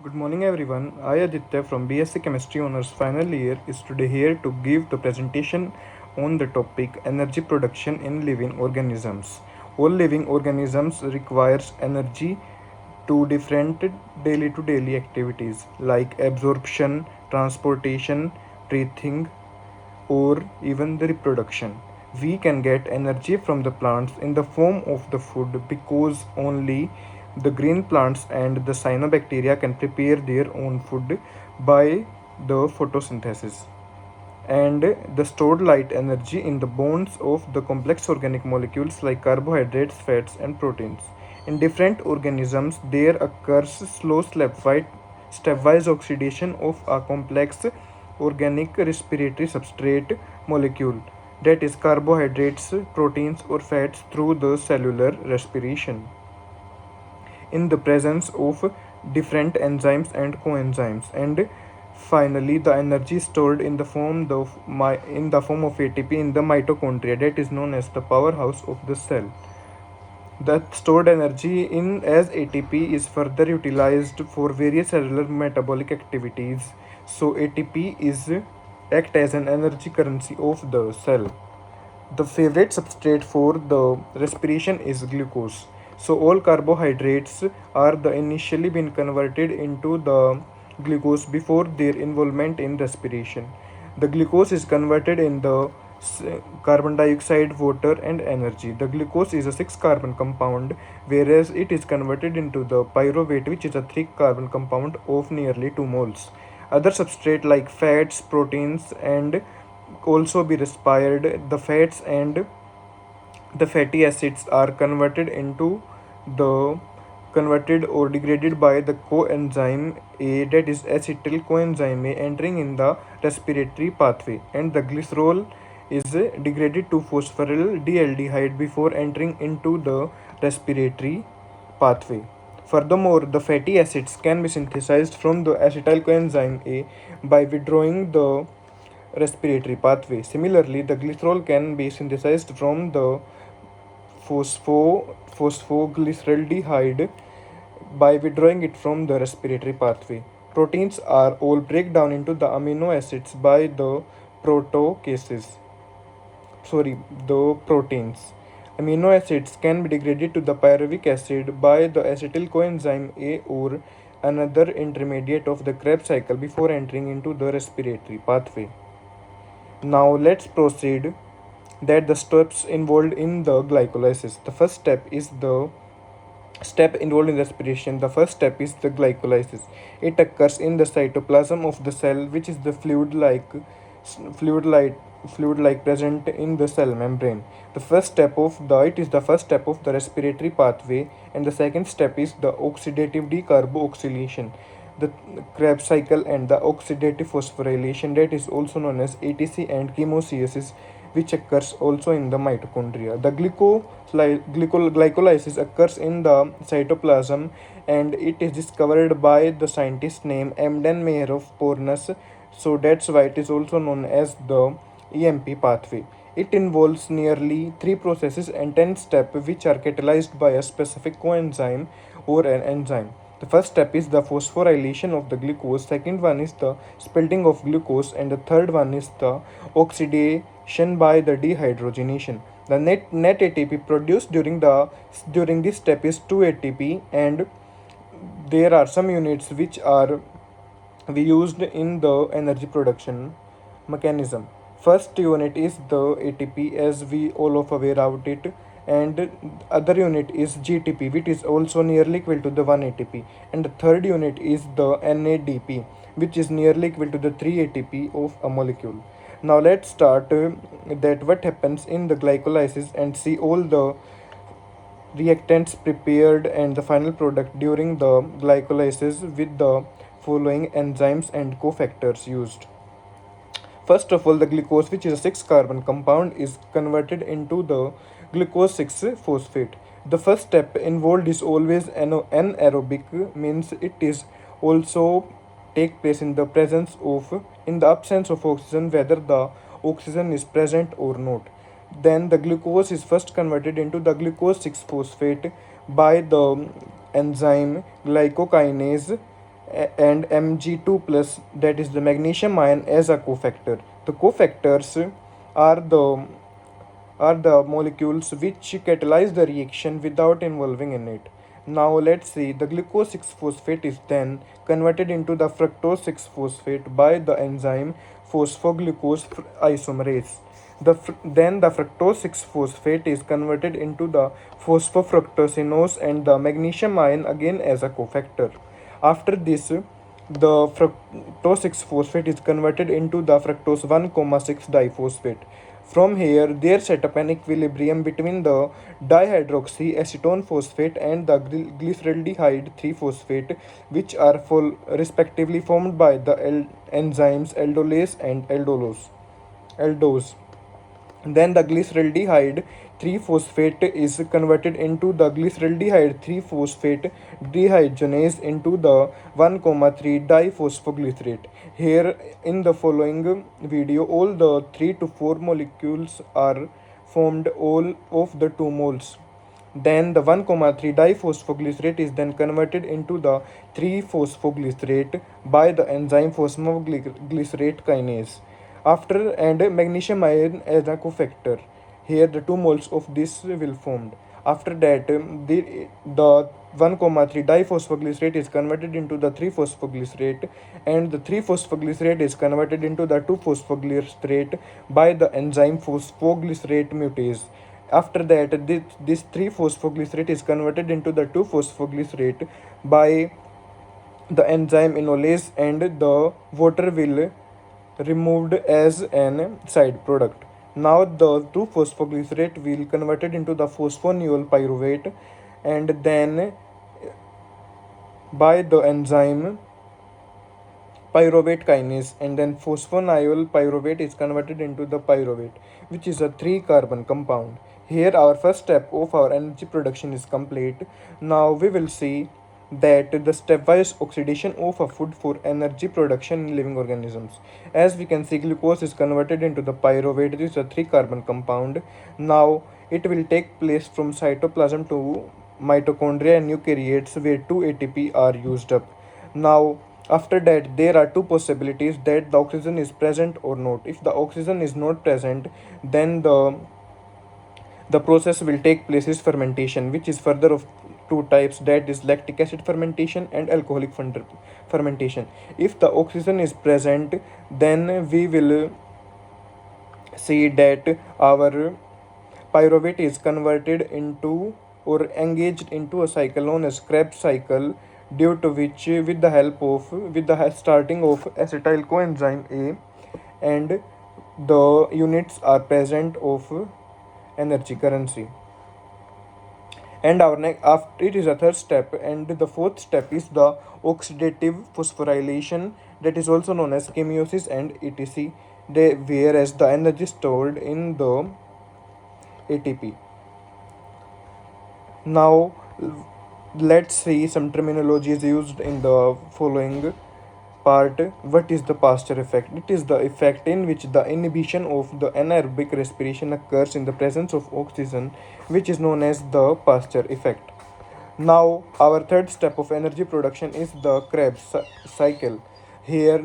Good morning everyone. I Aditya from BSc Chemistry Honors final year is today here to give the presentation on the topic energy production in living organisms. All living organisms requires energy to different daily to daily activities like absorption, transportation, breathing, or even the reproduction. We can get energy from the plants in the form of the food because only the green plants and the cyanobacteria can prepare their own food by the photosynthesis and the stored light energy in the bonds of the complex organic molecules like carbohydrates, fats, and proteins. In different organisms, there occurs slow stepwise oxidation of a complex organic respiratory substrate molecule, that is, carbohydrates, proteins, or fats, through the cellular respiration in the presence of different enzymes and coenzymes. And finally, the energy stored in the form of ATP in the mitochondria, that is known as the powerhouse of the cell. The stored energy in as ATP is further utilized for various cellular metabolic activities. So ATP is act as an energy currency of the cell. The favorite substrate for the respiration is glucose. So all carbohydrates are the initially been converted into the glucose before their involvement in respiration. The glucose is converted in the carbon dioxide, water, and energy. The glucose is a 6 carbon compound, whereas it is converted into the pyruvate, which is a 3 carbon compound of nearly 2 moles. Other substrate like fats, proteins, and also be respired. The fats and the fatty acids are the converted or degraded by the coenzyme A, that is acetyl coenzyme A, entering in the respiratory pathway, and the glycerol is degraded to phosphorylaldehyde before entering into the respiratory pathway. Furthermore, the fatty acids can be synthesized from the acetyl coenzyme A by withdrawing the respiratory pathway. Similarly, the glycerol can be synthesized from the phosphoglyceraldehyde by withdrawing it from the respiratory pathway. Proteins are all break down into the amino acids by the proteases. The proteins. Amino acids can be degraded to the pyruvic acid by the acetyl coenzyme A or another intermediate of the Krebs cycle before entering into the respiratory pathway. Now let's proceed that the steps involved in the glycolysis. The first step is the step involved in respiration. The first step is the glycolysis. It occurs in the cytoplasm of the cell, which is the fluid like fluid like present in the cell membrane. It is the first step of the respiratory pathway, and the second step is the oxidative decarboxylation, the Krebs cycle, and the oxidative phosphorylation, that is also known as ATC, and chemostasis, which occurs also in the mitochondria. The glycolysis occurs in the cytoplasm, and it is discovered by the scientist named Emden Meyer of Pornus. So that's why it is also known as the EMP pathway. It involves nearly 3 processes and 10 steps which are catalyzed by a specific coenzyme or an enzyme. The first step is the phosphorylation of the glucose, second one is the splitting of glucose, and the third one is the oxidation by the dehydrogenation. The net ATP produced during this step is 2 ATP, and there are some units which are we used in the energy production mechanism. First unit is the ATP, as we all of aware about it, and other unit is GTP, which is also nearly equal to the 1 ATP, and the third unit is the NADP, which is nearly equal to the 3 ATP of a molecule. Now let's start that what happens in the glycolysis and see all the reactants prepared and the final product during the glycolysis with the following enzymes and cofactors used. First of all, the glucose, which is a 6 carbon compound, is converted into the glucose 6 phosphate. The first step involved is always anaerobic, means it is also take place in the absence of oxygen, whether the oxygen is present or not. Then the glucose is first converted into the glucose 6 phosphate by the enzyme glycokinase, and Mg2 plus, that is the magnesium ion, as a cofactor. The cofactors are the are the molecules which catalyze the reaction without involving in it. Now let's see, the glucose 6-phosphate is then converted into the fructose 6-phosphate by the enzyme phosphoglucose isomerase. Then the fructose 6-phosphate is converted into the phosphofructosinose and the magnesium ion again as a cofactor. After this, the fructose 6-phosphate is converted into the fructose 1,6 diphosphate. From here, there set up an equilibrium between the dihydroxyacetone phosphate and the glyceraldehyde 3-phosphate, which are respectively formed by the enzymes aldolase and aldose. Then the glyceraldehyde 3-phosphate is converted into the glyceraldehyde 3-phosphate dehydrogenase into the 1,3 diphosphoglycerate. Here in the following video, all the 3 to 4 molecules are formed all of the 2 moles. Then the 1,3 diphosphoglycerate is then converted into the 3-phosphoglycerate by the enzyme phosphoglycerate kinase. After, and magnesium ion as a cofactor. Here the 2 moles of this will formed. After that, the 1,3 diphosphoglycerate is converted into the 3-phosphoglycerate, and the 3-phosphoglycerate is converted into the 2-phosphoglycerate by the enzyme phosphoglycerate mutase. After that, this 3-phosphoglycerate is converted into the 2-phosphoglycerate by the enzyme enolase, and the water will removed as an side product. Now the 2-phosphoglycerate will converted into the phosphonol pyruvate, and then by the enzyme pyruvate kinase, and then phosphonyl pyruvate is converted into the pyruvate, which is a 3-carbon compound. Here our first step of our energy production is complete. Now we will see that the stepwise oxidation of a food for energy production in living organisms. As we can see, glucose is converted into the pyruvate, which is a 3-carbon compound. Now it will take place from cytoplasm to mitochondria and eukaryotes, where 2 ATP are used up. Now after that, there are 2 possibilities, that the oxygen is present or not. If the oxygen is not present, then the process will take place is fermentation, which is further of 2 types, that is lactic acid fermentation and alcoholic fermentation. If the oxygen is present, then we will see that our pyruvate is converted into or engaged into a cycle known as Krebs cycle, due to which, with the starting of acetyl coenzyme A, and the units are present of energy currency. And our next, after it is a third step, and the fourth step is the oxidative phosphorylation, that is also known as chemosis and etc. Whereas the energy stored in the ATP. Now let's see some terminologies used in the following part. What is the Pasteur effect? It is the effect in which the inhibition of the anaerobic respiration occurs in the presence of oxygen, which is known as the Pasteur effect. Now our third step of energy production is the Krebs cycle. Here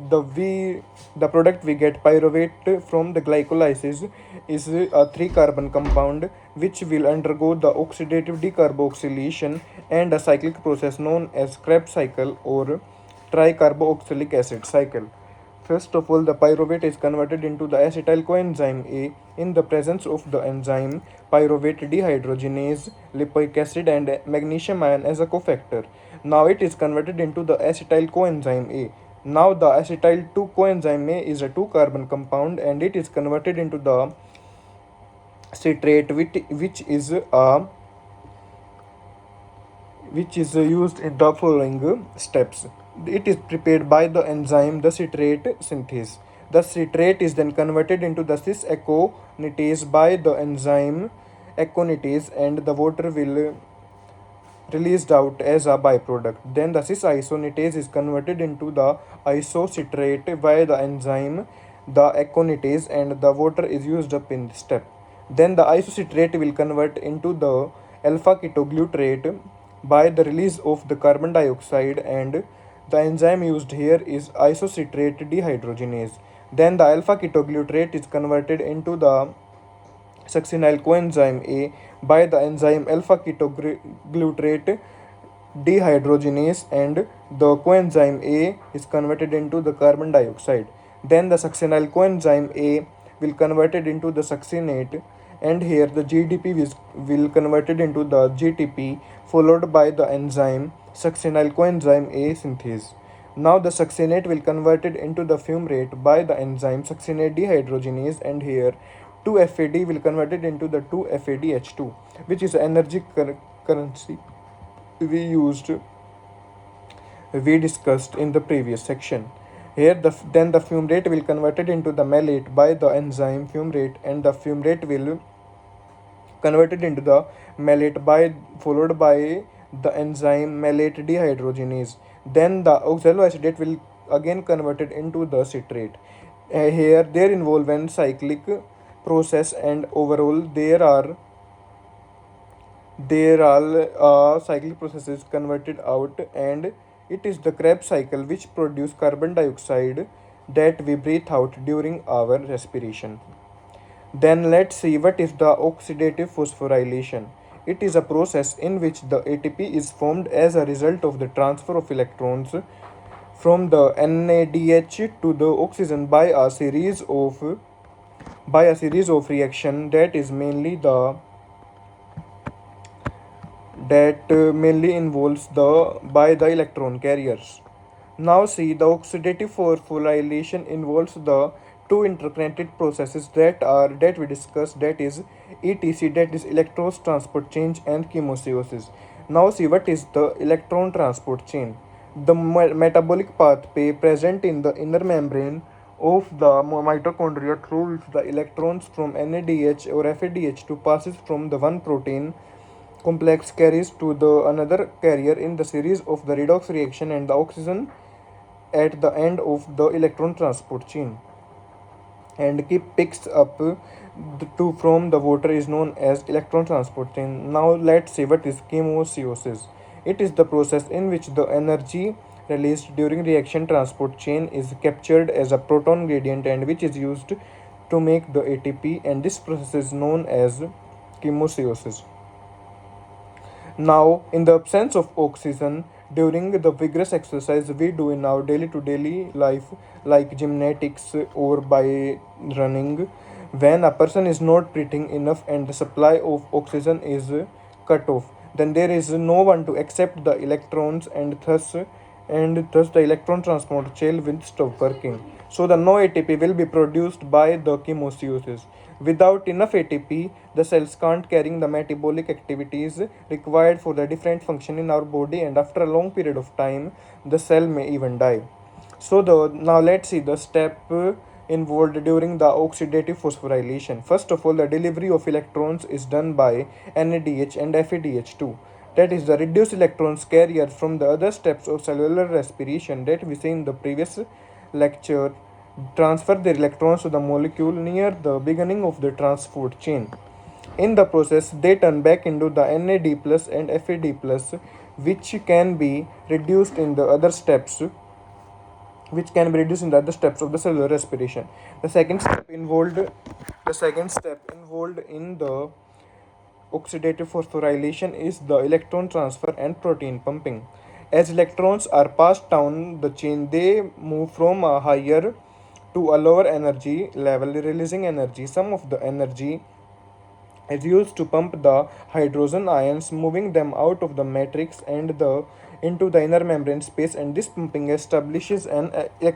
the product we get, pyruvate from the glycolysis, is a 3-carbon compound which will undergo the oxidative decarboxylation and a cyclic process known as Krebs cycle or tricarboxylic acid cycle. First of all, the pyruvate is converted into the acetyl coenzyme A in the presence of the enzyme pyruvate dehydrogenase, lipoic acid, and magnesium ion as a cofactor. Now it is converted into the acetyl coenzyme A. Now the acetyl 2 coenzyme A is a 2-carbon compound, and it is converted into the citrate, which is used in the following steps. It is prepared by the enzyme the citrate synthase. The citrate is then converted into the cis aconitase by the enzyme aconitase, and the water will released out as a byproduct. Then the cis isonitase is converted into the isocitrate by the enzyme the aconitase, and the water is used up in this step. Then the isocitrate will convert into the alpha ketoglutarate by the release of the carbon dioxide, and The enzyme used here is isocitrate dehydrogenase. Then the alpha ketoglutarate is converted into the succinyl coenzyme A by the enzyme alpha ketoglutarate dehydrogenase, and the coenzyme A is converted into the carbon dioxide. Then the succinyl coenzyme A will converted into the succinate, and here the GDP will converted into the GTP, followed by the enzyme succinyl coenzyme A synthase. Now the succinate will converted into the fumarate by the enzyme succinate dehydrogenase, and here 2FAD will converted into the 2FADH2, which is energy currency we discussed in the previous section. Here then the fumarate will converted into the malate by the enzyme fumarate, and the fumarate will converted into the malate by followed by the enzyme malate dehydrogenase. Then the oxaloacetate will again converted into the citrate. Here there involve an cyclic process, and overall there are cyclic processes converted out, and it is the Krebs cycle which produce carbon dioxide that we breathe out during our respiration. Then let's see what is the oxidative phosphorylation. It is a process in which the ATP is formed as a result of the transfer of electrons from the NADH to the oxygen by a series of reaction that mainly involves the by the electron carriers. Now see, the oxidative phosphorylation involves the two interconnected processes that we discussed, that is ETC, that is electron transport chain, and chemosiosis. Now see, what is the electron transport chain? The metabolic pathway present in the inner membrane of the mitochondria through which the electrons from NADH or FADH2 passes from the one protein complex carries to the another carrier in the series of the redox reaction, and the oxygen at the end of the electron transport chain and keep picks up the two from the water is known as electron transport chain. Now let's see what is chemosiosis. It is the process in which the energy released during reaction transport chain is captured as a proton gradient, and which is used to make the ATP, and this process is known as chemosiosis. Now, in the absence of oxygen during the vigorous exercise we do in our daily to daily life, like gymnastics or by running, when a person is not breathing enough and the supply of oxygen is cut off, then there is no one to accept the electrons, and thus the electron transport chain will stop working. So the no ATP will be produced by the chemosiosis. Without enough ATP, the cells can't carry the metabolic activities required for the different function in our body, and after a long period of time, the cell may even die. So now let's see the step involved during the oxidative phosphorylation. First of all, the delivery of electrons is done by NADH and FADH2. That is the reduced electrons carrier from the other steps of cellular respiration that we see in the previous lecture transfer their electrons to the molecule near the beginning of the transport chain. In the process, they turn back into the NAD plus and FAD plus, which can be reduced in the other steps of the cellular respiration. The second step involved in the oxidative phosphorylation is the electron transfer and protein pumping. As electrons are passed down the chain, they move from a higher to a lower energy level, releasing energy. Some of the energy is used to pump the hydrogen ions, moving them out of the matrix and into the inner membrane space, and this pumping establishes an electron